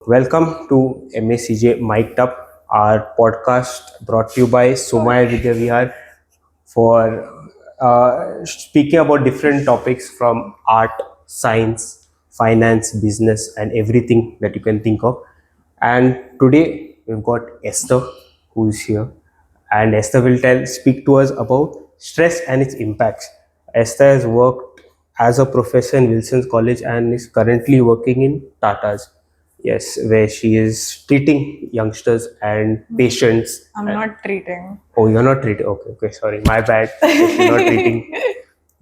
Welcome to MACJ Mic'dup, our podcast brought to you by Sumaya Vidya Vihar for speaking about different topics from art, science, finance, business, and everything that you can think of. And today we've got Esther who is here, and Esther will speak to us about stress and its impacts. Esther has worked as a professor in Wilson's College and is currently working in Tata's. Yes, where she is treating youngsters and patients. I'm not treating. Oh, you're not treating. Okay, sorry, my bad. Yes, you're not treating.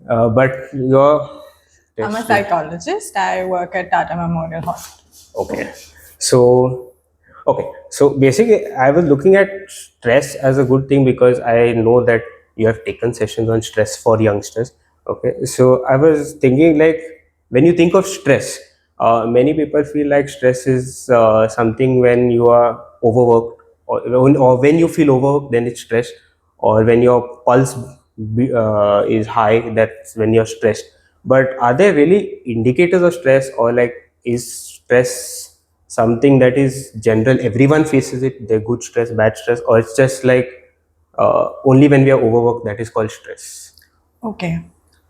But you're. I'm a psychologist. I work at Tata Memorial Hospital. Okay. So, so basically, I was looking at stress as a good thing because I know that you have taken sessions on stress for youngsters. Okay. So I was thinking, like, when you think of stress, many people feel like stress is something when you are overworked, or when you feel overworked, then it's stress, or when your pulse is high, that's when you're stressed. But are there really indicators of stress, or like, is stress something that is general, everyone faces it, the good stress, bad stress, or it's just like only when we are overworked that is called stress? Okay.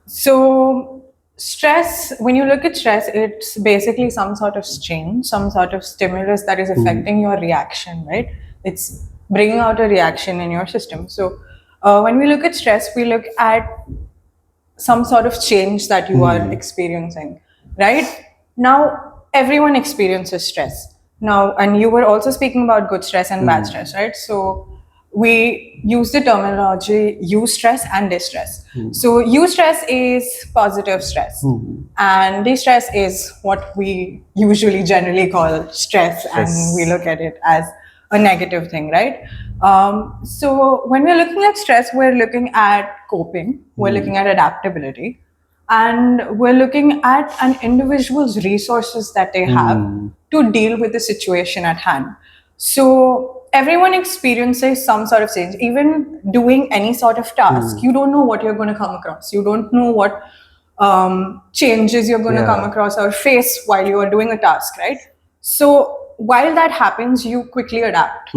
So, stress, when you look at stress, it's basically some sort of strain, some sort of stimulus that is affecting your reaction, right? It's bringing out a reaction in your system. So, when we look at stress, we look at some sort of change that you are experiencing, right? Now, everyone experiences stress. Now, and you were also speaking about good stress and bad stress, right? So, we use the terminology eustress and distress. So, eustress is positive stress, and distress is what we usually generally call stress, and we look at it as a negative thing, right? So when we're looking at stress, we're looking at coping, we're looking at adaptability, and we're looking at an individual's resources that they have to deal with the situation at hand. So everyone experiences some sort of change. Even doing any sort of task, you don't know what you're going to come across. You don't know what changes you're going to come across or face while you are doing a task, right? So while that happens, you quickly adapt.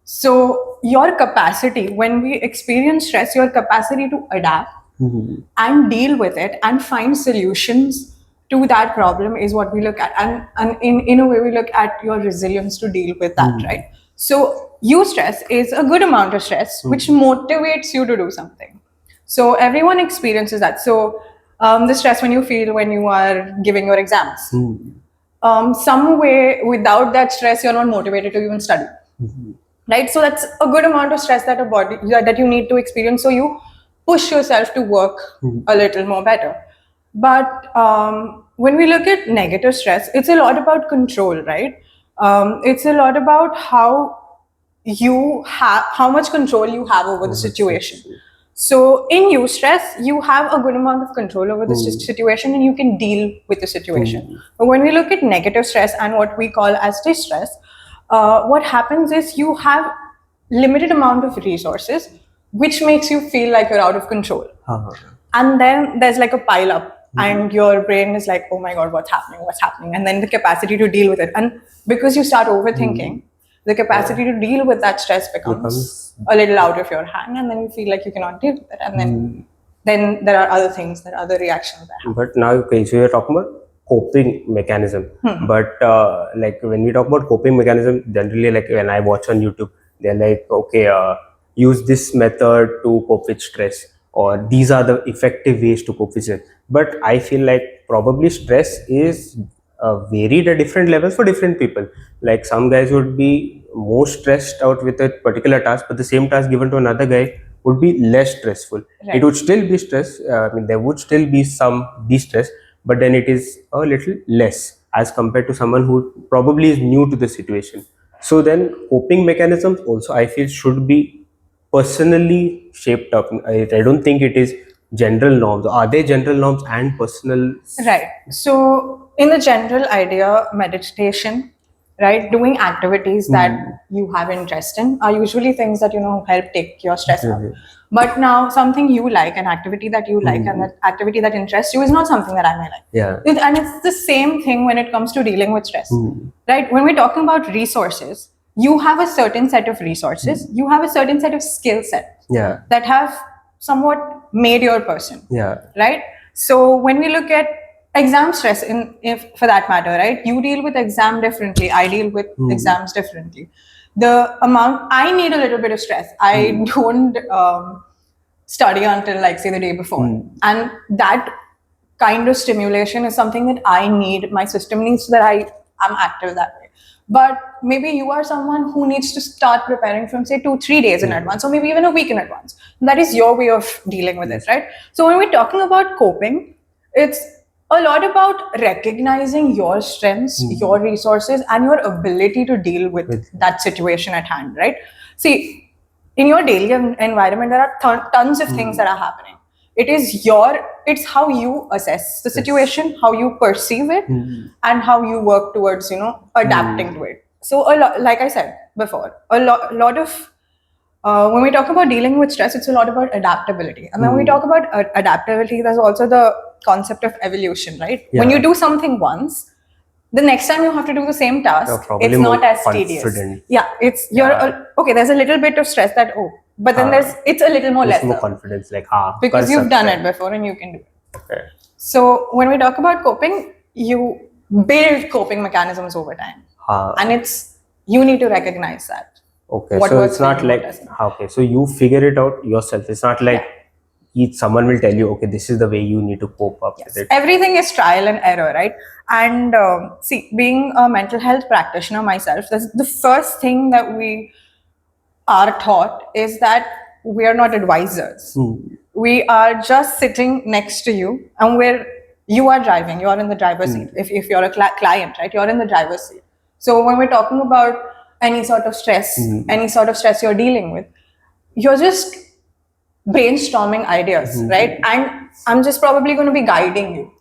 So your capacity, when we experience stress, your capacity to adapt and deal with it and find solutions to that problem is what we look at. And in a way, we look at your resilience to deal with that, right? So eustress is a good amount of stress, which motivates you to do something. So everyone experiences that. So the stress when you feel when you are giving your exams. Some way, without that stress, you're not motivated to even study. Right? So that's a good amount of stress that a body that you need to experience. So you push yourself to work a little more better. But when we look at negative stress, it's a lot about control, right? It's a lot about how much control you have over the situation. So in eustress, you have a good amount of control over the situation and you can deal with the situation. But when we look at negative stress and what we call as distress, what happens is you have limited amount of resources, which makes you feel like you're out of control. And then there's like a pile up and your brain is like, oh my God, what's happening? And then the capacity to deal with it. And because you start overthinking, the capacity to deal with that stress becomes a little out of your hand, and then you feel like you cannot deal with it. And then there are other things, there are other reactions that happen. But now, okay, so you're talking about coping mechanism. But like when we talk about coping mechanism, generally, like when I watch on YouTube, they're like, okay, use this method to cope with stress, or these are the effective ways to cope with it. But I feel like probably stress is varied at different levels for different people. Like some guys would be more stressed out with a particular task, but the same task given to another guy would be less stressful. Right. It would still be stress. I mean, there would still be some distress, but then it is a little less as compared to someone who probably is new to the situation. So then coping mechanisms also, I feel, should be personally shaped up. I don't think it is general norms. Are there general norms and personal? Right. So in the general idea, meditation, right? Doing activities that you have interest in are usually things that help take your stress out. But now something you like, an activity that you like, and that activity that interests you is not something that I may like. And it's the same thing when it comes to dealing with stress, right? When we're talking about resources, you have a certain set of resources, you have a certain set of skill sets that have somewhat made your person, right? So when we look at exam stress, if for that matter, right, you deal with exam differently, I deal with exams differently. The amount, I need a little bit of stress. I don't study until, like, say, the day before, and that kind of stimulation is something that I need, my system needs, so that I am active that way. But maybe you are someone who needs to start preparing from, say, 2-3 days in advance, or maybe even a week in advance. That is your way of dealing with it, right? So when we're talking about coping, it's a lot about recognizing your strengths, your resources, and your ability to deal with that situation at hand, right? See, in your daily environment, there are tons of things that are happening. It's how you assess the situation, how you perceive it, and how you work towards adapting to it. So like I said before, a lot of when we talk about dealing with stress, it's a lot about adaptability. And when we talk about adaptability, there's also the concept of evolution, right? When you do something once, the next time you have to do the same task, it's not as tedious. Yeah, okay, there's a little bit of stress but then it's a little more lesser. More confidence, like because you've done it before and you can do it. Okay. So when we talk about coping, you build coping mechanisms over time, and you need to recognize that. Okay, so it's not like so you figure it out yourself. It's not like someone will tell you, okay, this is the way you need to cope up with it. Everything is trial and error, right? And see, being a mental health practitioner myself, the first thing that we are taught is that we are not advisors. We are just sitting next to you, and you are driving, you are in the driver's seat. If you're a client, right, you're in the driver's seat. So when we're talking about any sort of stress, you're dealing with, you're just brainstorming ideas, right? And I'm just probably going to be guiding you.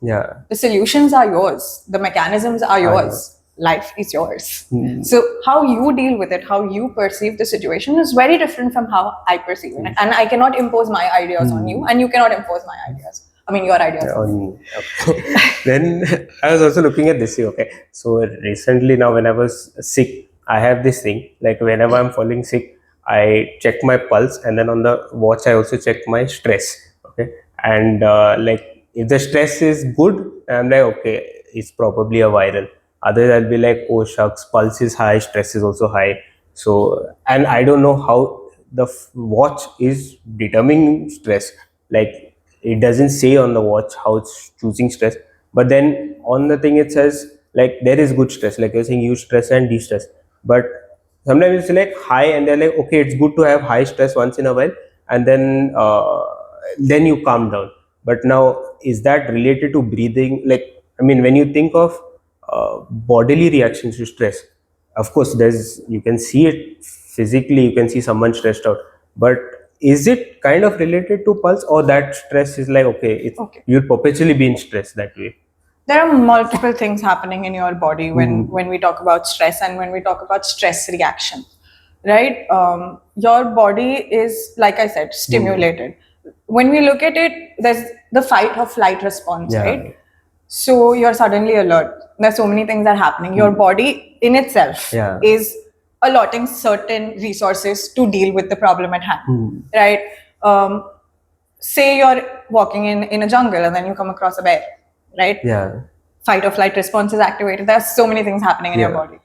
The solutions are yours, the mechanisms are yours, life is yours. So how you deal with it, how you perceive the situation is very different from how I perceive it. And I cannot impose my ideas on you, and you cannot impose my ideas. I mean, your ideas on me. Okay. Then I was also looking at this. Okay, so recently, now when I was sick, I have this thing, like whenever I'm falling sick, I check my pulse, and then on the watch I also check my stress. Okay, and like if the stress is good, I'm like, okay, it's probably a viral. Otherwise I'll be like, oh shucks, pulse is high, stress is also high. So, and I don't know how the watch is determining stress. Like, it doesn't say on the watch how it's choosing stress, but then on the thing it says, like, there is good stress, like you're saying, use stress and de-stress. But sometimes it's like high, and they're like, okay, it's good to have high stress once in a while, and then you calm down. But now, is that related to breathing? Like, I mean, when you think of bodily reactions to stress, of course you can see it physically, you can see someone stressed out, but is it kind of related to pulse, or that stress is like, okay, you'll perpetually be in stress that way? There are multiple things happening in your body when we talk about stress, and when we talk about stress reaction, right? Your body is, like I said, stimulated. When we look at it, there's the fight or flight response, right? So you're suddenly alert. There's so many things that are happening. Your body in itself is allotting certain resources to deal with the problem at hand, right? Say you're walking in a jungle and then you come across a bear, right? Fight or flight response is activated. There's so many things happening in your body.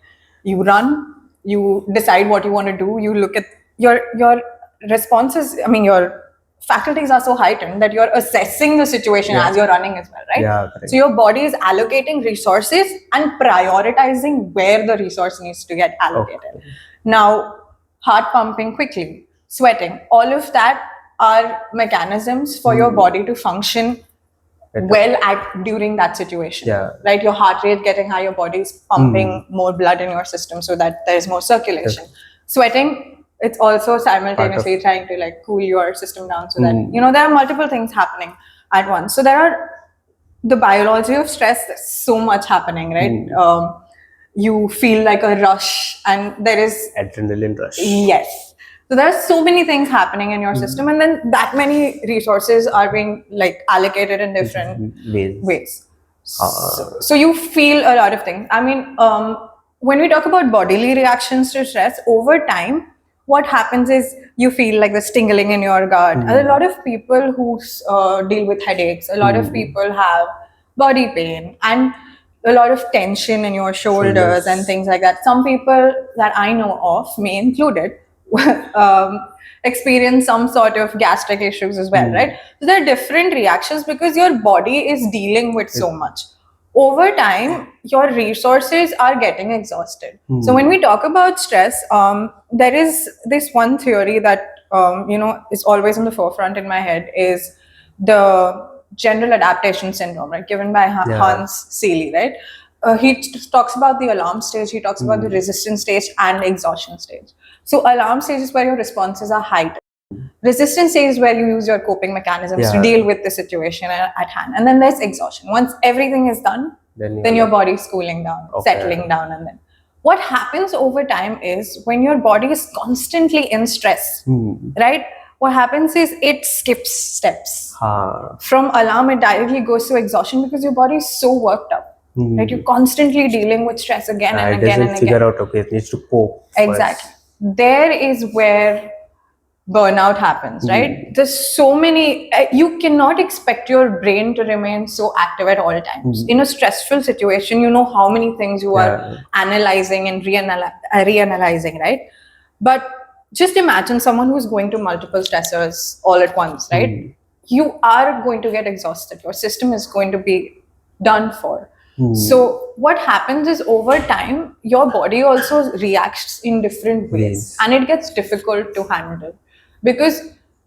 You run, you decide what you want to do, you look at your responses. I mean, your faculties are so heightened that you're assessing the situation as you're running as well, right? So your body is allocating resources and prioritizing where the resource needs to get allocated. Now, heart pumping quickly, sweating, all of that are mechanisms for your body to function well during that situation, right? Your heart rate getting high, your body is pumping more blood in your system so that there's more circulation. Sweating, it's also simultaneously trying to, like, cool your system down so that there are multiple things happening at once. So there are the biology of stress. There's so much happening, right? you feel like a rush, and there is Adrenaline rush. yes. So there's so many things happening in your system, and then that many resources are being like allocated in different ways. So you feel a lot of things. I mean, when we talk about bodily reactions to stress, over time, what happens is you feel like this tingling in your gut. And a lot of people who deal with headaches, a lot of people have body pain, and a lot of tension in your shoulders and things like that. Some people that I know of, me included, um, experience some sort of gastric issues as well, right? So there are different reactions because your body is dealing with so much. Over time, your resources are getting exhausted. So when we talk about stress, there is this one theory that is always in the forefront in my head is the general adaptation syndrome, right? Given by Hans Seeley, right? Talks about the alarm stage, he talks about the resistance stage and exhaustion stage. So alarm stage is where your responses are heightened. Resistance stage is where you use your coping mechanisms to deal with the situation at hand. And then there's exhaustion. Once everything is done, then your body's cooling down, settling down, and then what happens over time is when your body is constantly in stress, right? What happens is it skips steps. From alarm, it directly goes to exhaustion because your body is so worked up. Right? You're constantly dealing with stress again and again and again. It doesn't figure out, okay, it needs to cope. Exactly. There is where burnout happens, right? There's so many, you cannot expect your brain to remain so active at all times. In a stressful situation, you know how many things you are analyzing and reanalyzing, right? But just imagine someone who's going to multiple stressors all at once, right? You are going to get exhausted. Your system is going to be done for. So what happens is over time, your body also reacts in different ways, and it gets difficult to handle because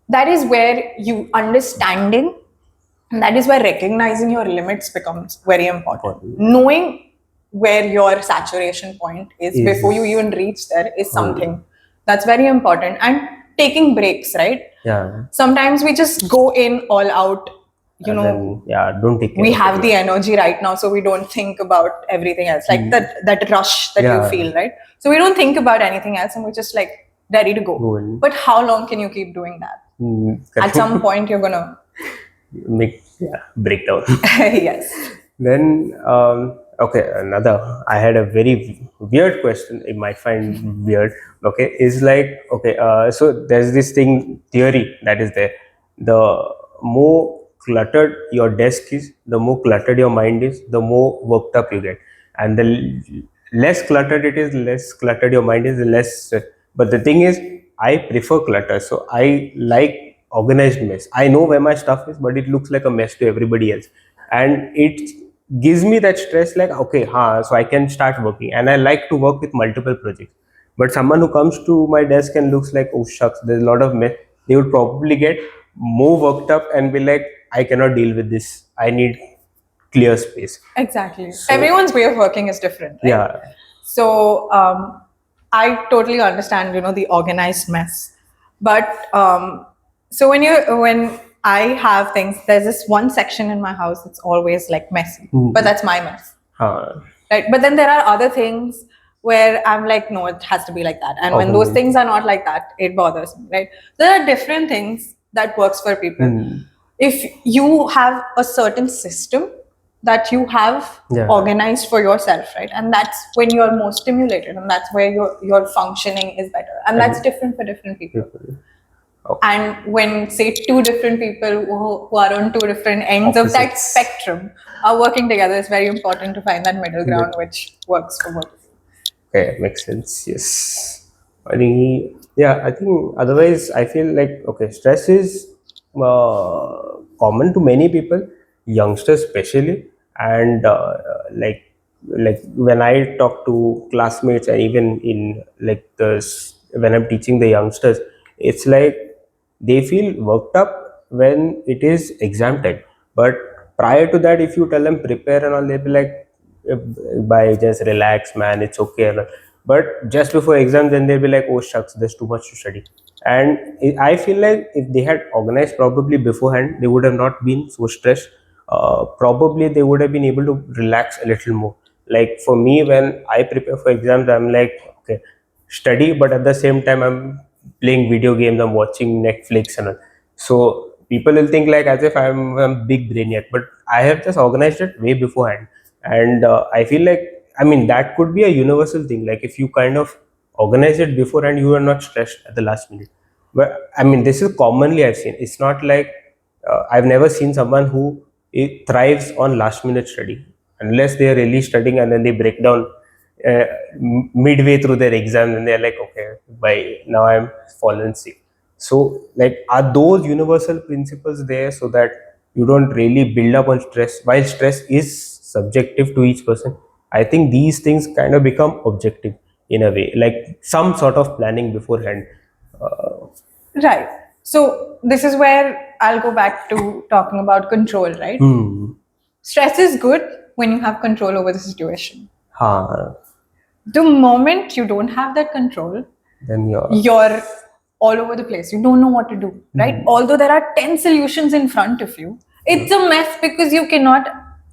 that is where you understanding, and that is where recognizing your limits becomes very important. Knowing where your saturation point is before you even reach there is something that's very important. And taking breaks, right? Sometimes we just go in all out, don't take care we have the energy right now, so we don't think about everything else, like that rush that you feel, right? So we don't think about anything else, and we're just like ready to go. But how long can you keep doing that? At some point you're gonna breakdown. Yes. Then okay, another, I had a very weird question, you might find weird, okay, is like, okay, so there's this theory that is there: the more cluttered your desk is, the more cluttered your mind is, the more worked up you get, and the less cluttered it is, less cluttered your mind is, the less. But the thing is, I prefer clutter, so I like organized mess. I know where my stuff is, but it looks like a mess to everybody else, and it gives me that stress, like, okay, so I can start working, and I like to work with multiple projects. But someone who comes to my desk and looks like, oh shucks, there's a lot of mess, they would probably get more worked up and be like, I cannot deal with this, I need clear space. Exactly. So, everyone's way of working is different, right? So I totally understand, the organized mess. But so when I have things, there's this one section in my house that's always like messy, but that's my mess. Right? But then there are other things where I'm like, no, it has to be like that. And when those things are not like that, it bothers me, right? There are different things that works for people. If you have a certain system that you have organized for yourself, right? And that's when you're more stimulated, and that's where your functioning is better. And that's different for different people. And when, say, two different people who are on two different ends of that spectrum are working together, it's very important to find that middle ground which works for both. Okay, makes sense. Yes. I think otherwise I feel like, okay, stress is common to many people, youngsters especially, and like when I talk to classmates, and even in like when I'm teaching the youngsters, it's like they feel worked up when it is exam time. But prior to that, if you tell them prepare and all, they'll be like, by just relax, man, it's okay. But just before exam, then they'll be like, oh shucks, there's too much to study. And I feel like if they had organized probably beforehand, they would have not been so stressed. Probably they would have been able to relax a little more. Like for me, when I prepare for exams, I'm like, okay, study, but at the same time, I'm playing video games, I'm watching Netflix and all. So people will think like as if I'm a big brainiac, but I have just organized it way beforehand. And I feel like, I mean, that could be a universal thing. Like if you kind of organize it beforehand, you are not stressed at the last minute. But I mean, this is commonly I've seen. It's not like I've never seen someone who thrives on last minute study unless they are really studying and then they break down uh, midway through their exam and they're like, okay, by now I'm fallen sick. So, like, are those universal principles there so that you don't really build up on stress? While stress is subjective to each person, I think these things kind of become objective in a way, like some sort of planning beforehand. Uh, Right. So this is where I'll go back to talking about control, right? Stress is good when you have control over the situation. हाँ, The moment you don't have that control, then you're all over the place. You don't know what to do, right? Although there are 10 solutions in front of you, it's a mess because you cannot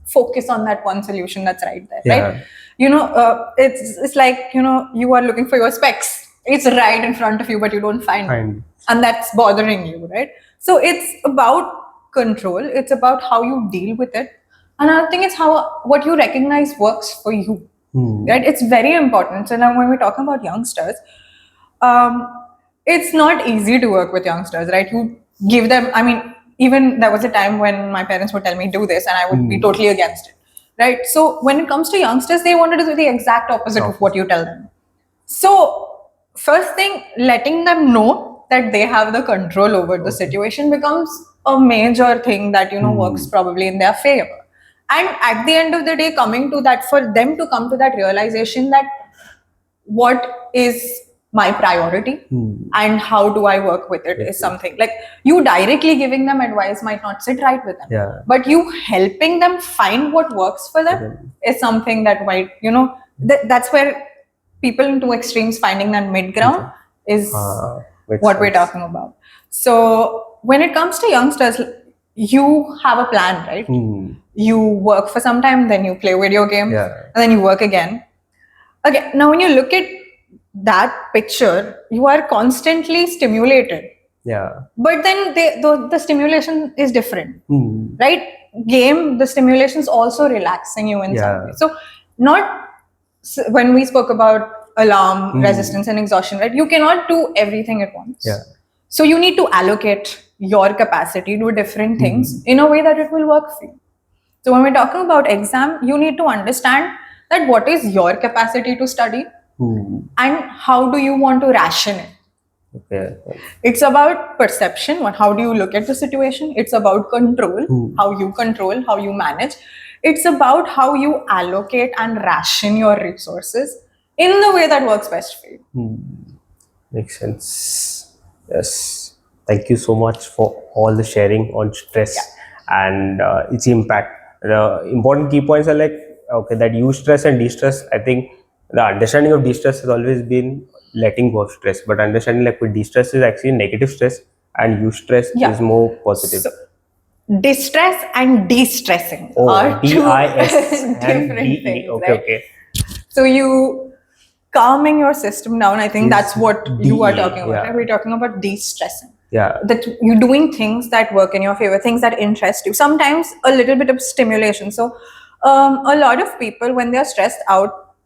focus on that one solution that's right there, Yeah. right? It's like, you are looking for your specs. It's right in front of you, but you don't find Find. it. And that's bothering you, right? So it's about control. It's about how you deal with it. Another thing is how what you recognize works for you, right? It's very important. So now when we're talking about youngsters, um, it's not easy to work with youngsters, right? You give them, I mean, even there was a time when my parents would tell me do this and I would be totally against it, right? So when it comes to youngsters, they want to do the exact opposite of what you tell them. So first thing, letting them know that they have the control over the situation becomes a major thing that works probably in their favor. And at the end of the day, coming to that, for them to come to that realization that what is my priority and how do I work with it is something like you directly giving them advice might not sit right with them. Yeah. But you helping them find what works for them is something that might, that's where people in two extremes finding that mid ground is makes what we're sense. talking about. So when it comes to youngsters, you have a plan, right? You work for some time, then you play video games, Yeah. and then you work again. Okay, now when you look at that picture, you are constantly stimulated. Yeah. But then the stimulation is different, Hmm. right? Game, the stimulation is also relaxing you in some Yeah. way. So, not when we spoke about alarm, resistance, and exhaustion, right? You cannot do everything at once. Yeah. So, you need to allocate your capacity to different things in a way that it will work for you. So when we're talking about exam, you need to understand that what is your capacity to study and how do you want to ration it. Okay. It's about perception, how do you look at the situation. It's about control, how you manage. It's about how you allocate and ration your resources in the way that works best for you. Makes sense. Yes. Thank you so much for all the sharing on stress and its impact. The important key points are like, okay, that eustress and de-stress. I think the understanding of de-stress has always been letting go of stress, but understanding like with de-stress is actually negative stress and eustress is more positive. So, distress and de-stressing are two DIS and different DE. things, Okay, right? okay. So you calming your system down, I think that's what you are DE, talking about, yeah. right? We're talking about de-stressing. Yeah. That you're doing things that work in your favor, things that interest you. Sometimes a little bit of stimulation. So a lot of people, when they're stressed out,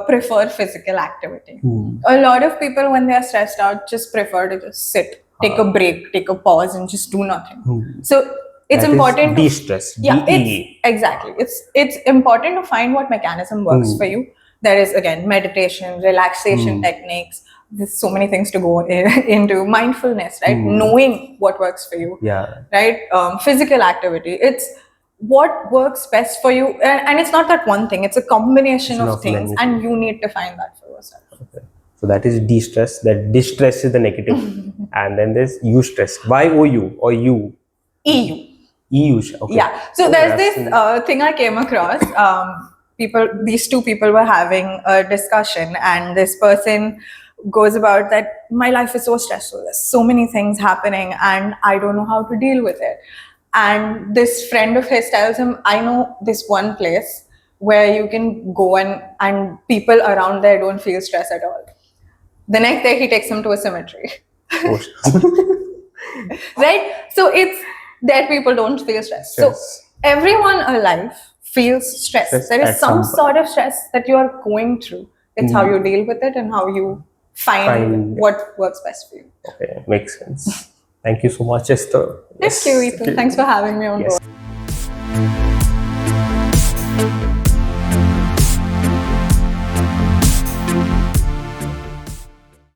prefer physical activity. A lot of people, when they're stressed out, just prefer to just sit, take a break, take a pause, and just do nothing. So it's That important is de-stress. yeah, DE. exactly. It's important to find what mechanism works for you. There is again meditation, relaxation techniques. There's so many things to go into mindfulness, right? Knowing what works for you, Yeah. right? Physical activity. It's what works best for you, and it's not that one thing. It's a combination of things, many and you need to find that for yourself. Okay. So that is de-stress. That distress is the negative, and then there's eustress. YOU or U. EU. EU. Okay. Yeah. So there's this thing I came across. These two people were having a discussion, and this person goes about that my life is so stressful. There's so many things happening, and I don't know how to deal with it. And this friend of his tells him, I know this one place where you can go and people around there don't feel stress at all. The next day he takes them to a cemetery. Oh, Right? So it's that people don't feel stress. So Stress. everyone alive feels stress. Stress There is at some some sort of stress that you are going through. It's how you deal with it and how you find what works best for you. Okay, makes sense. Thank you so much, Esther. Thank you, Ethan. Thanks for having me on board. Yes.